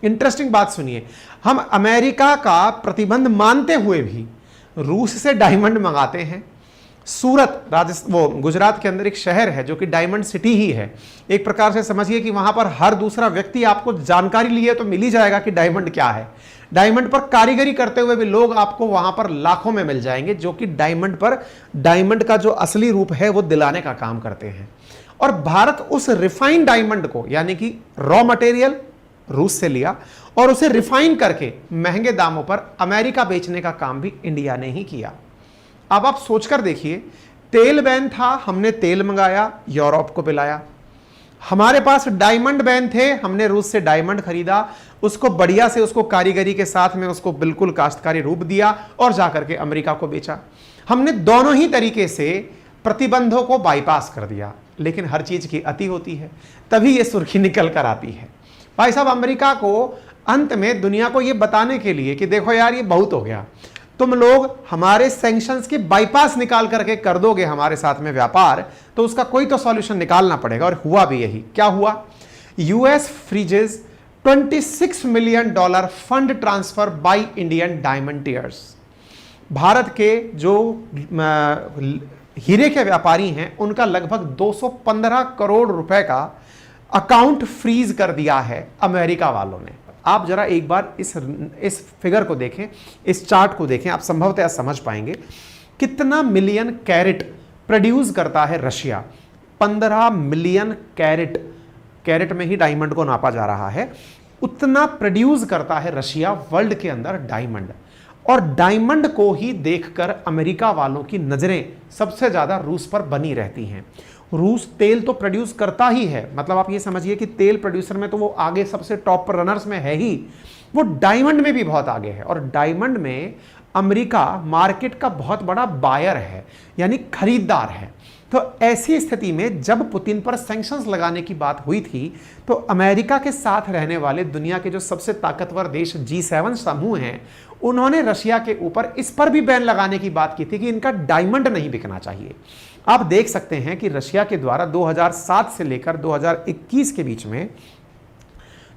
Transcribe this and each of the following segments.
Interesting बात सुनिए, हम अमेरिका का प्रतिबंध मानते हुए भी रूस से डायमंड मंगाते हैं। सूरत गुजरात के अंदर एक शहर है जो कि डायमंड सिटी ही है। एक प्रकार से समझिए कि वहां पर हर दूसरा व्यक्ति आपको जानकारी लिए तो मिल ही जाएगा कि डायमंड क्या है। डायमंड पर कारीगरी करते हुए भी लोग आपको वहां पर लाखों में मिल जाएंगे, जो कि डायमंड का जो असली रूप है वो दिलाने का काम करते हैं। और भारत उस रिफाइंड डायमंड को, यानी कि रॉ मटेरियल रूस से लिया और उसे रिफाइन करके महंगे दामों पर अमेरिका बेचने का काम भी इंडिया ने ही किया। अब आप सोचकर देखिए, तेल बैन था, हमने तेल मंगाया, यूरोप को पिलाया। हमारे पास डायमंड बैन थे, हमने रूस से डायमंड खरीदा, उसको बढ़िया से उसको कारीगरी के साथ में उसको बिल्कुल काश्तकारी रूप दिया और जाकर के अमेरिका को बेचा। हमने दोनों ही तरीके से प्रतिबंधों को बाईपास कर दिया। लेकिन हर चीज की अति होती है, तभी ये सुर्खी निकल कर आती है। भाई साहब, अमेरिका को अंत में दुनिया को ये बताने के लिए कि देखो यार, ये बहुत हो गया, तुम लोग हमारे सैंक्शंस के बाईपास निकाल करके कर दोगे हमारे साथ में व्यापार, तो उसका कोई तो सॉल्यूशन निकालना पड़ेगा। और हुआ भी यही। क्या हुआ? US freezes $26 million fund transfer by Indian diamantaires. Bharat के जो हीरे के व्यापारी हैं, उनका लगभग 215 करोड़ रुपए का अकाउंट फ्रीज कर दिया है अमेरिका वालों ने। आप जरा एक बार इस फिगर को देखें, इस चार्ट को देखें, आप संभवतः समझ पाएंगे कितना मिलियन कैरेट प्रोड्यूस करता है रशिया। 15 मिलियन कैरेट में ही डायमंड को नापा जा रहा है, उतना प्रोड्यूस करता है रशिया वर्ल्ड के अंदर डायमंड। और डायमंड को ही देखकर अमेरिका वालों की नजरें सबसे ज्यादा रूस पर बनी रहती हैं। रूस तेल तो प्रोड्यूस करता ही है, मतलब आप ये समझिए कि तेल प्रोड्यूसर में तो वो आगे सबसे टॉप पर रनर्स में है ही, वो डायमंड में भी बहुत आगे है। और डायमंड में अमेरिका मार्केट का बहुत बड़ा बायर है, यानी खरीदार है। तो ऐसी स्थिति में जब पुतिन पर सैंक्शंस लगाने की बात हुई थी, तो अमेरिका के साथ रहने वाले दुनिया के जो सबसे ताकतवर देश G7 समूह हैं, उन्होंने रशिया के ऊपर इस पर भी बैन लगाने की बात की थी कि इनका डायमंड नहीं बिकना चाहिए। आप देख सकते हैं कि रशिया के द्वारा 2007 से लेकर 2021 के बीच में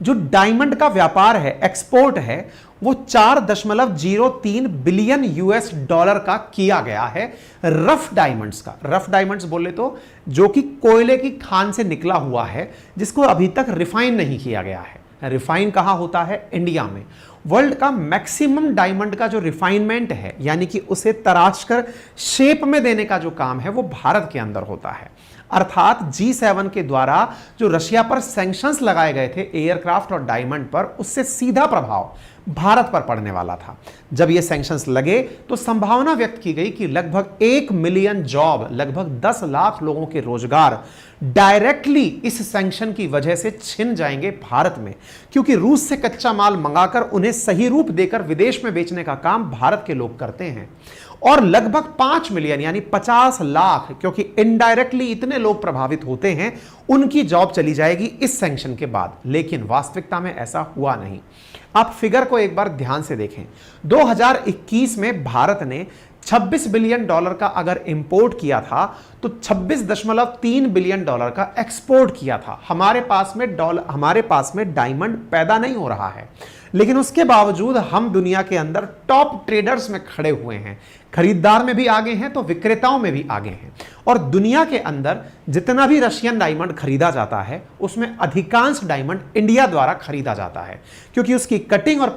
जो डायमंड का व्यापार है, एक्सपोर्ट है, वो 4.03 बिलियन US डॉलर का किया गया है रफ डायमंड्स का। रफ डायमंड्स बोले तो जो कि कोयले की खान से निकला हुआ है, जिसको अभी तक रिफाइन नहीं किया गया है। रिफाइन कहां होता है? इंडिया में। वर्ल्ड का मैक्सिमम डायमंड का जो रिफाइनमेंट है, यानी कि उसे तराश कर शेप में देने का जो काम है, वो भारत के अंदर होता है। अर्थात G7 के द्वारा जो रशिया पर सैंक्शंस लगाए गए थे एयरक्राफ्ट और डायमंड पर, उससे सीधा प्रभाव भारत पर पड़ने वाला था। जब ये सैंक्शंस लगे तो संभावना व्यक्त की गई कि लगभग 1 मिलियन जॉब, लगभग 10 लाख लोगों के रोजगार डायरेक्टली इस सैंक्शन की वजह से छिन जाएंगे भारत में, क्योंकि रूस से कच्चा माल मंगाकर उन्हें सही रूप देकर विदेश में बेचने का काम भारत के लोग करते हैं। और लगभग 5 मिलियन यानी 50 लाख, क्योंकि इनडायरेक्टली इतने लोग प्रभावित होते हैं, उनकी जॉब चली जाएगी इस सैंक्शन के बाद। लेकिन वास्तविकता में ऐसा हुआ नहीं। आप फिगर को एक बार ध्यान से देखें। 2021 में भारत ने $26 बिलियन का अगर इंपोर्ट किया था, तो $26.3 बिलियन का एक्सपोर्ट किया था। हमारे पास में डायमंड पैदा नहीं हो रहा है, लेकिन उसके बावजूद हम दुनिया के अंदर टॉप ट्रेडर्स में खड़े हुए हैं। खरीदार में भी आगे हैं तो विक्रेताओं में भी आगे हैं। और दुनिया के अंदर जितना भी रशियन डायमंड खरीदा जाता है, उसमें अधिकांश डायमंड इंडिया द्वारा खरीदा जाता है, क्योंकि उसकी कटिंग और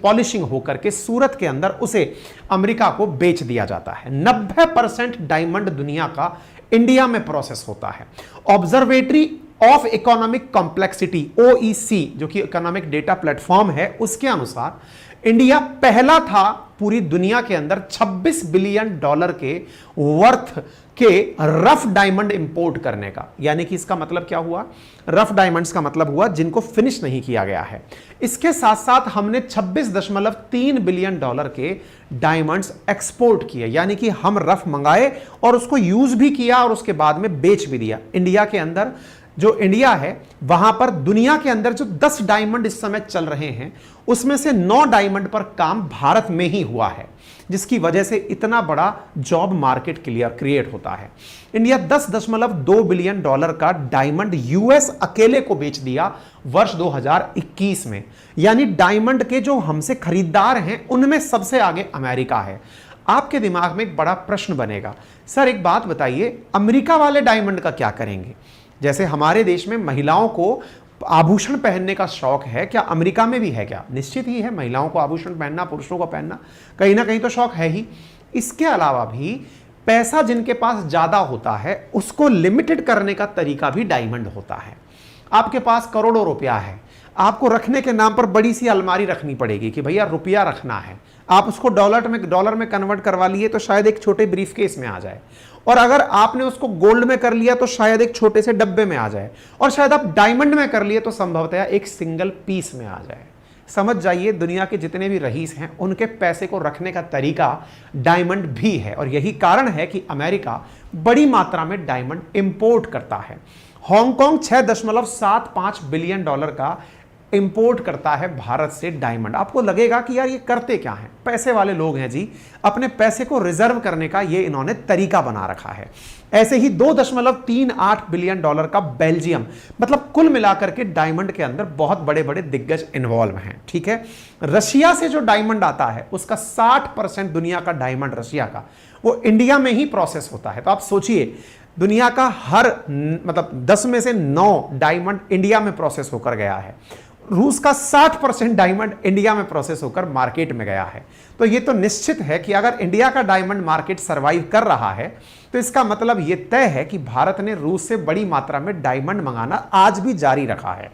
पॉलिशिंग होकर के सूरत के अंदर उसे अमेरिका को बेच दिया जाता है। 90% डायमंड दुनिया का इंडिया में प्रोसेस होता है। Observatory of economic complexity OEC, जो कि इकोनॉमिक डेटा प्लेटफॉर्म है, उसके अनुसार इंडिया पहला था पूरी दुनिया के अंदर $26 बिलियन के वर्थ के रफ डायमंड इंपोर्ट करने का। यानी कि इसका मतलब क्या हुआ? रफ डायमंड्स का मतलब हुआ जिनको फिनिश नहीं किया गया है। इसके साथ साथ हमने $26.3 बिलियन के डायमंड्स एक्सपोर्ट किए, यानी कि हम रफ मंगाए और उसको यूज भी किया और उसके बाद में बेच भी दिया। इंडिया के अंदर जो इंडिया है वहां पर दुनिया के अंदर जो 10 डायमंड इस समय चल रहे हैं उसमें से 9 डायमंड पर काम भारत में ही हुआ है, जिसकी वजह से इतना बड़ा जॉब मार्केट क्रिएट होता है। इंडिया 10.2 बिलियन डॉलर का डायमंड यूएस अकेले को बेच दिया वर्ष 2021 में। यानी डायमंड के जो हमसे खरीदार हैं उनमें सबसे आगे अमेरिका है। आपके दिमाग में एक बड़ा प्रश्न बनेगा, सर एक बात बताइए, अमेरिका वाले डायमंड का क्या करेंगे? जैसे हमारे देश में महिलाओं को आभूषण पहनने का शौक है, क्या अमेरिका में भी है क्या? निश्चित ही है, महिलाओं को आभूषण पहनना, पुरुषों को पहनना कहीं ना कहीं तो शौक है ही। इसके अलावा भी पैसा जिनके पास ज्यादा होता है उसको लिमिटेड करने का तरीका भी डायमंड होता है। आपके पास करोड़ों रुपया है, आपको रखने के नाम पर बड़ी सी अलमारी रखनी पड़ेगी कि भैया रुपया रखना है। आप उसको डॉलर में कन्वर्ट करवा लिए तो शायद एक छोटे ब्रीफकेस में आ जाए, और अगर आपने उसको गोल्ड में कर लिया तो शायद एक छोटे से डब्बे में आ जाए, और शायद आप डायमंड में कर लिए तो संभवतः एक सिंगल पीस में आ जाए। समझ जाइए, दुनिया के जितने भी रईस हैं उनके पैसे को रखने का तरीका डायमंड भी है, और यही कारण है कि अमेरिका बड़ी मात्रा में डायमंड इंपोर्ट करता है। हांगकांग 6.75 बिलियन डॉलर का इंपोर्ट करता है भारत से डायमंड। आपको लगेगा कि यार ये करते क्या हैं, पैसे वाले लोग हैं जी, अपने पैसे को रिजर्व करने का ये इन्होंने तरीका बना रखा है। ऐसे ही 2.38 बिलियन डॉलर का बेल्जियम, मतलब कुल मिलाकर के डायमंड के अंदर बहुत बड़े बड़े दिग्गज इन्वॉल्व हैं। ठीक है, रशिया से जो डायमंड आता है उसका 60% दुनिया का डायमंड रशिया का वो इंडिया में ही प्रोसेस होता है। तो आप सोचिए, दुनिया का हर मतलब 10 में से 9 डायमंड इंडिया में प्रोसेस होकर गया है। रूस का 60% डायमंड इंडिया में प्रोसेस होकर मार्केट में गया है। तो ये तो निश्चित है कि अगर इंडिया का डायमंड मार्केट सरवाइव कर रहा है तो इसका मतलब ये तय है कि भारत ने रूस से बड़ी मात्रा में डायमंड मंगाना आज भी जारी रखा है।